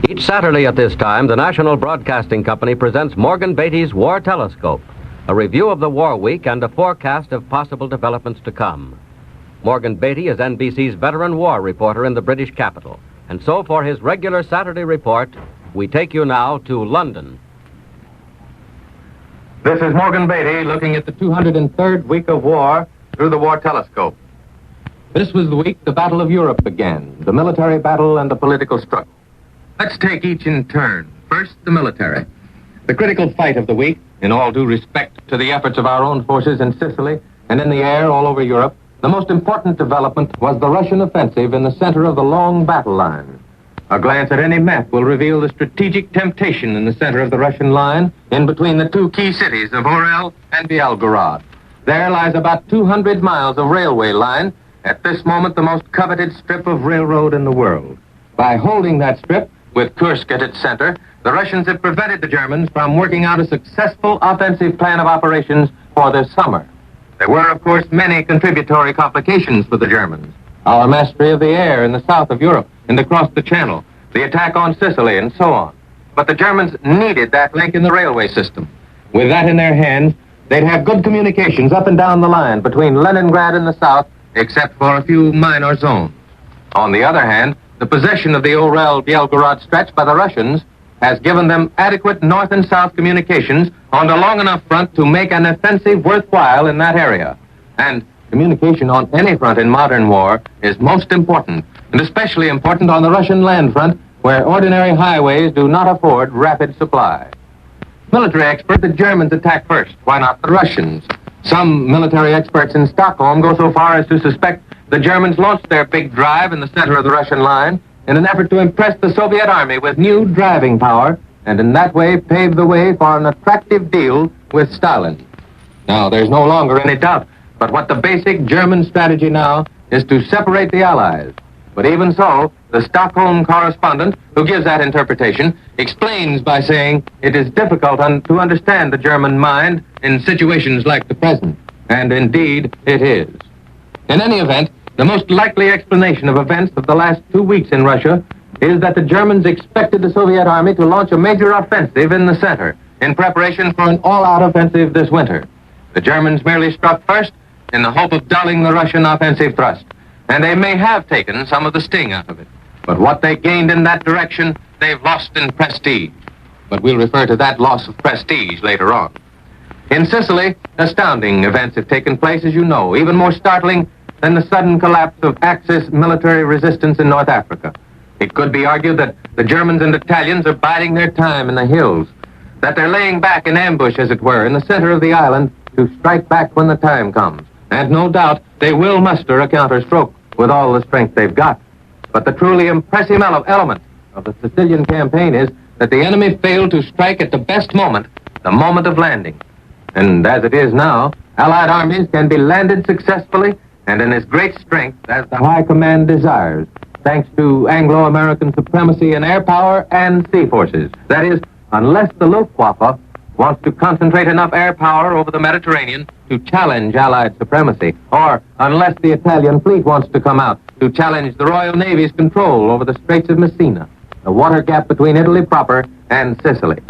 Each Saturday at this time, the National Broadcasting Company presents Morgan Beatty's War Telescope, a review of the war week and a forecast of possible developments to come. Morgan Beatty is NBC's veteran war reporter in the British capital. And so for his regular Saturday report, we take you now to London. This is Morgan Beatty looking at the 203rd week of war through the War Telescope. This was the week the Battle of Europe began, the military battle and the political struggle. Let's take each in turn. First, the military. The critical fight of the week, in all due respect to the efforts of our own forces in Sicily and in the air all over Europe, the most important development was the Russian offensive in the center of the long battle line. A glance at any map will reveal the strategic temptation in the center of the Russian line, in between the two key cities of Orel and Belgorod. There lies about 200 miles of railway line, at this moment the most coveted strip of railroad in the world. By holding that strip, with Kursk at its center, the Russians have prevented the Germans from working out a successful offensive plan of operations for this summer. There were, of course, many contributory complications for the Germans. Our mastery of the air in the south of Europe and across the Channel, the attack on Sicily, and so on. But the Germans needed that link in the railway system. With that in their hands, they'd have good communications up and down the line between Leningrad and the south, except for a few minor zones. On the other hand, the possession of the Orel-Belgorod stretch by the Russians has given them adequate north and south communications on a long enough front to make an offensive worthwhile in that area. And communication on any front in modern war is most important, and especially important on the Russian land front, where ordinary highways do not afford rapid supply. Military experts, the Germans attack first. Why not the Russians? Some military experts in Stockholm go so far as to suspect the Germans launched their big drive in the center of the Russian line in an effort to impress the Soviet army with new driving power, and in that way pave the way for an attractive deal with Stalin. Now, there's no longer any doubt but what the basic German strategy now is to separate the Allies. But even so, the Stockholm correspondent who gives that interpretation explains by saying it is difficult to understand the German mind in situations like the present. And indeed, it is. In any event, the most likely explanation of events of the last 2 weeks in Russia is that the Germans expected the Soviet army to launch a major offensive in the center in preparation for an all-out offensive this winter. The Germans merely struck first in the hope of dulling the Russian offensive thrust, and they may have taken some of the sting out of it. But what they gained in that direction, they've lost in prestige. But we'll refer to that loss of prestige later on. In Sicily, astounding events have taken place, as you know, even more startling than the sudden collapse of Axis military resistance in North Africa. It could be argued that the Germans and Italians are biding their time in the hills, that they're laying back in ambush, as it were, in the center of the island to strike back when the time comes. And no doubt they will muster a counterstroke with all the strength they've got. But the truly impressive element of the Sicilian campaign is that the enemy failed to strike at the best moment, the moment of landing. And as it is now, Allied armies can be landed successfully and in as great strength as the High Command desires, thanks to Anglo-American supremacy in air power and sea forces. That is, unless the Luftwaffe wants to concentrate enough air power over the Mediterranean to challenge Allied supremacy, or unless the Italian fleet wants to come out to challenge the Royal Navy's control over the Straits of Messina, the water gap between Italy proper and Sicily.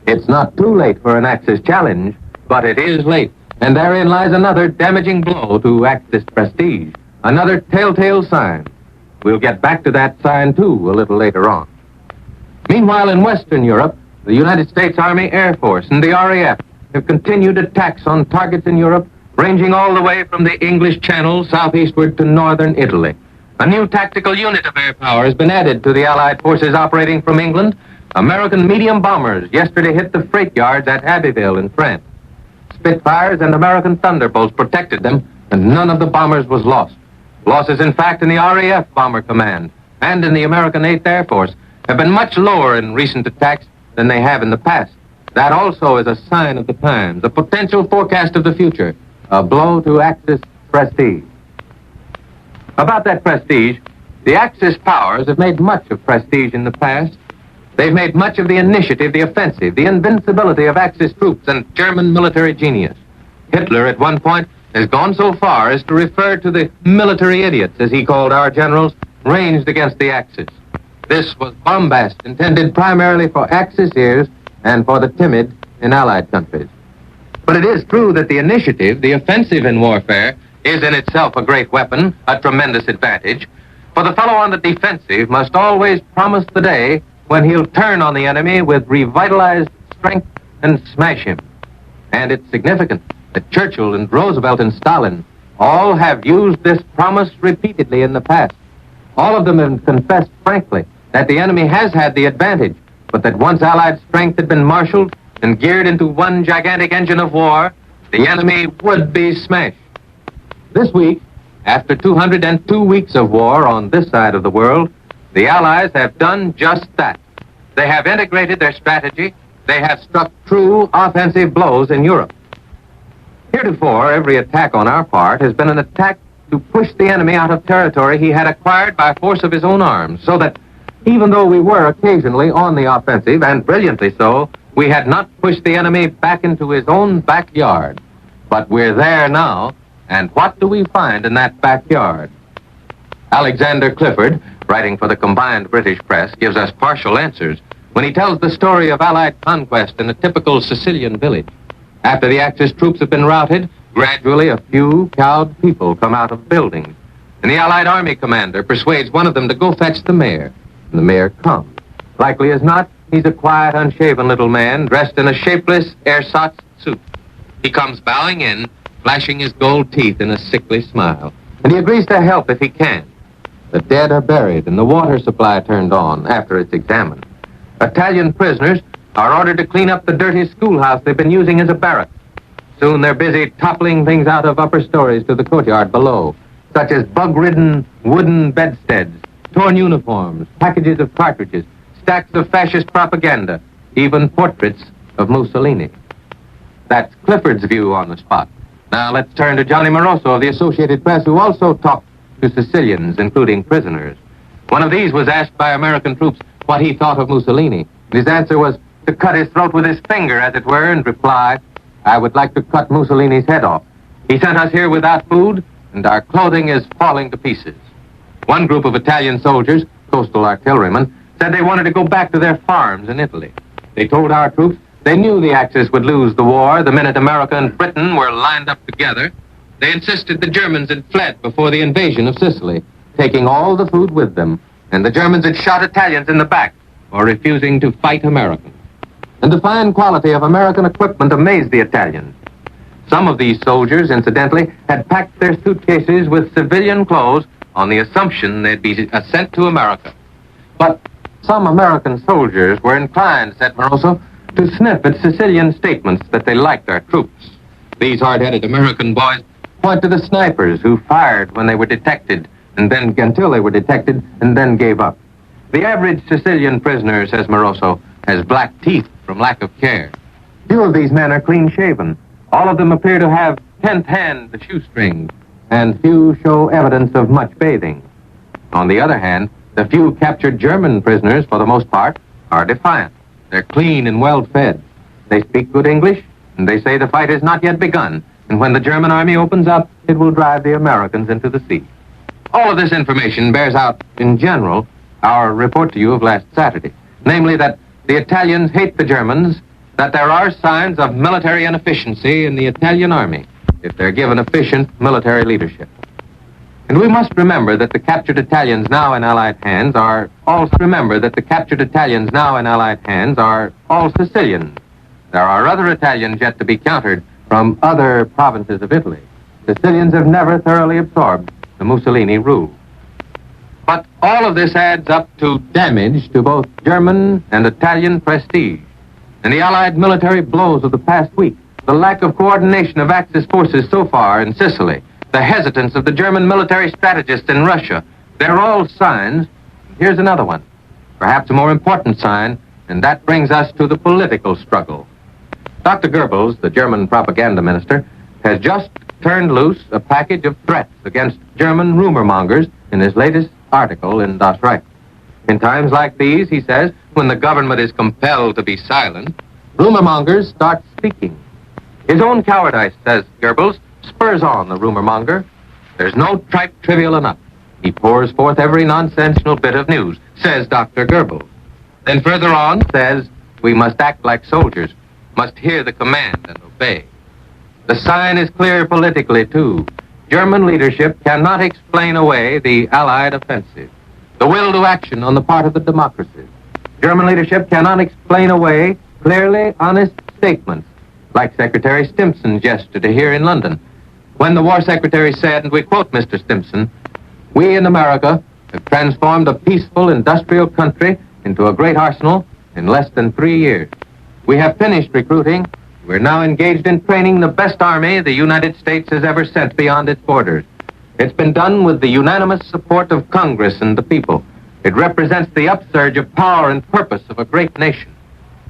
It's not too late for an Axis challenge, but it is late. And therein lies another damaging blow to Axis prestige, another telltale sign. We'll get back to that sign, too, a little later on. Meanwhile, in Western Europe, the United States Army Air Force and the RAF have continued attacks on targets in Europe, ranging all the way from the English Channel southeastward to northern Italy. A new tactical unit of air power has been added to the Allied forces operating from England. American medium bombers yesterday hit the freight yards at Abbeville in France. Spitfires and American Thunderbolts protected them, and none of the bombers was lost. Losses, in fact, in the RAF Bomber Command and in the American 8th Air Force have been much lower in recent attacks than they have in the past. That also is a sign of the times, a potential forecast of the future, a blow to Axis prestige. About that prestige, the Axis powers have made much of prestige in the past. They've made much of the initiative, the offensive, the invincibility of Axis troops and German military genius. Hitler, at one point, has gone so far as to refer to the military idiots, as he called our generals, ranged against the Axis. This was bombast intended primarily for Axis ears and for the timid in Allied countries. But it is true that the initiative, the offensive in warfare, is in itself a great weapon, a tremendous advantage. For the fellow on the defensive must always promise the day when he'll turn on the enemy with revitalized strength and smash him. And it's significant that Churchill and Roosevelt and Stalin all have used this promise repeatedly in the past. All of them have confessed frankly that the enemy has had the advantage, but that once Allied strength had been marshaled and geared into one gigantic engine of war, the enemy would be smashed. This week, after 202 weeks of war on this side of the world, the Allies have done just that. They have integrated their strategy. They have struck true offensive blows in Europe. Heretofore, every attack on our part has been an attack to push the enemy out of territory he had acquired by force of his own arms, so that even though we were occasionally on the offensive, and brilliantly so, we had not pushed the enemy back into his own backyard. But we're there now, and what do we find in that backyard? Alexander Clifford, writing for the combined British press, gives us partial answers when he tells the story of Allied conquest in a typical Sicilian village. After the Axis troops have been routed, gradually a few cowed people come out of buildings, and the Allied army commander persuades one of them to go fetch the mayor. And the mayor comes. Likely as not, he's a quiet, unshaven little man dressed in a shapeless ersatz suit. He comes bowing in, flashing his gold teeth in a sickly smile, and he agrees to help if he can. The dead are buried and the water supply turned on after it's examined. Italian prisoners are ordered to clean up the dirty schoolhouse they've been using as a barrack. Soon they're busy toppling things out of upper stories to the courtyard below, such as bug-ridden wooden bedsteads, torn uniforms, packages of cartridges, stacks of fascist propaganda, even portraits of Mussolini. That's Clifford's view on the spot. Now let's turn to Johnny Moroso of the Associated Press, who also talked to Sicilians, including prisoners. One of these was asked by American troops what he thought of Mussolini. His answer was to cut his throat with his finger, as it were, and reply, "I would like to cut Mussolini's head off. He sent us here without food, and our clothing is falling to pieces." One group of Italian soldiers, coastal artillerymen, said they wanted to go back to their farms in Italy. They told our troops they knew the Axis would lose the war the minute America and Britain were lined up together. They insisted the Germans had fled before the invasion of Sicily, taking all the food with them, and the Germans had shot Italians in the back for refusing to fight Americans. And the fine quality of American equipment amazed the Italians. Some of these soldiers, incidentally, had packed their suitcases with civilian clothes on the assumption they'd be sent to America. But some American soldiers were inclined, said Moroso, to sniff at Sicilian statements that they liked our troops. These hard-headed American boys point to the snipers who fired when they were detected, and then until they were detected, and then gave up. The average Sicilian prisoner, says Moroso, has black teeth from lack of care. Few of these men are clean-shaven. All of them appear to have 10th hand the shoestrings, and few show evidence of much bathing. On the other hand, the few captured German prisoners, for the most part, are defiant. They're clean and well-fed. They speak good English, and they say the fight has not yet begun, and when the German army opens up, it will drive the Americans into the sea. All of this information bears out, in general, our report to you of last Saturday, namely that the Italians hate the Germans, that there are signs of military inefficiency in the Italian army if they're given efficient military leadership. And we must remember that the captured Italians now in Allied hands are all Sicilians. There are other Italians yet to be countered from other provinces of Italy. Sicilians have never thoroughly absorbed the Mussolini rule. But all of this adds up to damage to both German and Italian prestige. And the Allied military blows of the past week, the lack of coordination of Axis forces so far in Sicily, the hesitance of the German military strategists in Russia, they're all signs. Here's another one, perhaps a more important sign, and that brings us to the political struggle. Dr. Goebbels, the German propaganda minister, has just turned loose a package of threats against German rumor mongers in his latest article in Das Reich. In times like these, he says, when the government is compelled to be silent, rumor mongers start speaking. His own cowardice, says Goebbels, spurs on the rumor monger. There's no tripe trivial enough. He pours forth every nonsensical bit of news, says Dr. Goebbels. Then further on says, we must act like soldiers, must hear the command and obey. The sign is clear politically, too. German leadership cannot explain away the Allied offensive, the will to action on the part of the democracies. German leadership cannot explain away clearly honest statements, like Secretary Stimson's yesterday here in London, when the War Secretary said, and we quote Mr. Stimson, "We in America have transformed a peaceful industrial country into a great arsenal in less than 3 years. We have finished recruiting. We're now engaged in training the best army the United States has ever sent beyond its borders. It's been done with the unanimous support of Congress and the people. It represents the upsurge of power and purpose of a great nation,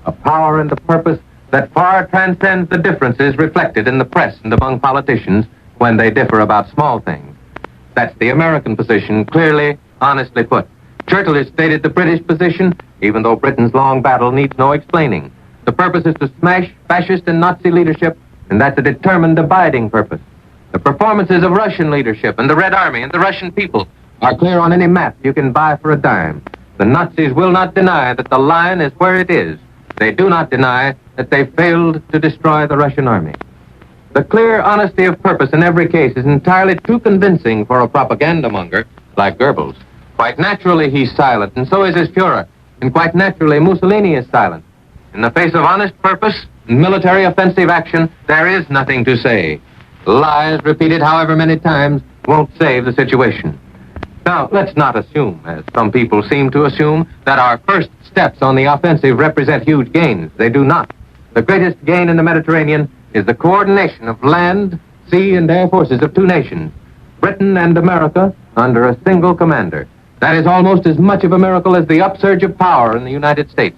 a power and a purpose that far transcends the differences reflected in the press and among politicians when they differ about small things. That's the American position, clearly, honestly put. Churchill has stated the British position, even though Britain's long battle needs no explaining. The purpose is to smash fascist and Nazi leadership, and that's a determined, abiding purpose. The performances of Russian leadership and the Red Army and the Russian people are clear on any map you can buy for a dime. The Nazis will not deny that the line is where it is. They do not deny that they failed to destroy the Russian army. The clear honesty of purpose in every case is entirely too convincing for a propaganda monger like Goebbels. Quite naturally, he's silent, and so is his Fuhrer. And quite naturally, Mussolini is silent. In the face of honest purpose and military offensive action, there is nothing to say. Lies repeated however many times won't save the situation. Now, let's not assume, as some people seem to assume, that our first steps on the offensive represent huge gains. They do not. The greatest gain in the Mediterranean is the coordination of land, sea, and air forces of two nations, Britain and America, under a single commander. That is almost as much of a miracle as the upsurge of power in the United States.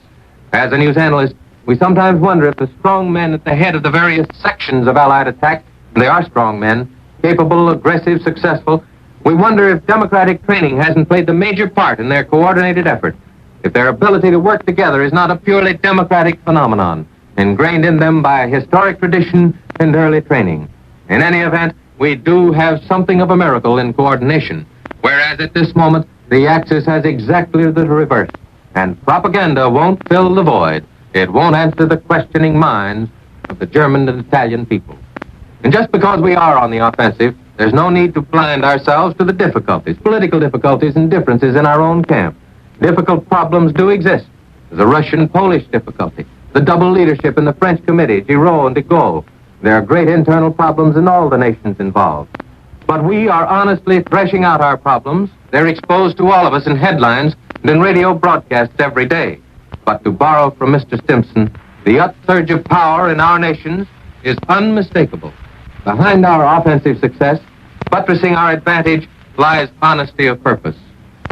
As a news analyst, we sometimes wonder if the strong men at the head of the various sections of Allied attack, and they are strong men, capable, aggressive, successful, we wonder if democratic training hasn't played the major part in their coordinated effort, if their ability to work together is not a purely democratic phenomenon, ingrained in them by historic tradition and early training. In any event, we do have something of a miracle in coordination, whereas at this moment, the Axis has exactly the reverse. And propaganda won't fill the void. It won't answer the questioning minds of the German and Italian people. And just because we are on the offensive, there's no need to blind ourselves to the difficulties, political difficulties and differences in our own camp. Difficult problems do exist. There's a Russian-Polish difficulty, the double leadership in the French committee, Giraud and de Gaulle. There are great internal problems in all the nations involved. But we are honestly threshing out our problems. They're exposed to all of us in headlines and in radio broadcasts every day. But to borrow from Mr. Stimson, the upsurge of power in our nations is unmistakable. Behind our offensive success, buttressing our advantage, lies honesty of purpose.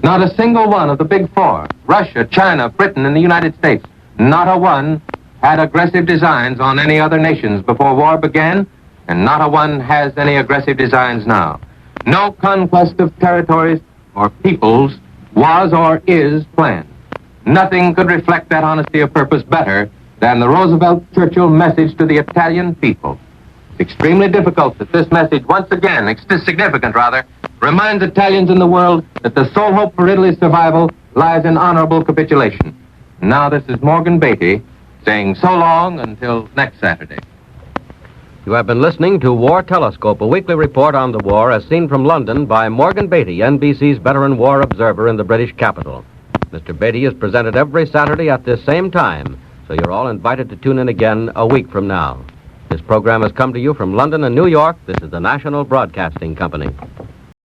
Not a single one of the big four, Russia, China, Britain, and the United States, not a one had aggressive designs on any other nations before war began, and not a one has any aggressive designs now. No conquest of territories or peoples was or is planned. Nothing could reflect that honesty of purpose better than the Roosevelt-Churchill message to the Italian people. It's extremely difficult that this message, once again, significant rather, reminds Italians in the world that the sole hope for Italy's survival lies in honorable capitulation. Now this is Morgan Beatty saying so long until next Saturday. You have been listening to War Telescope, a weekly report on the war as seen from London by Morgan Beatty, NBC's veteran war observer in the British capital. Mr. Beatty is presented every Saturday at this same time, so you're all invited to tune in again a week from now. This program has come to you from London and New York. This is the National Broadcasting Company.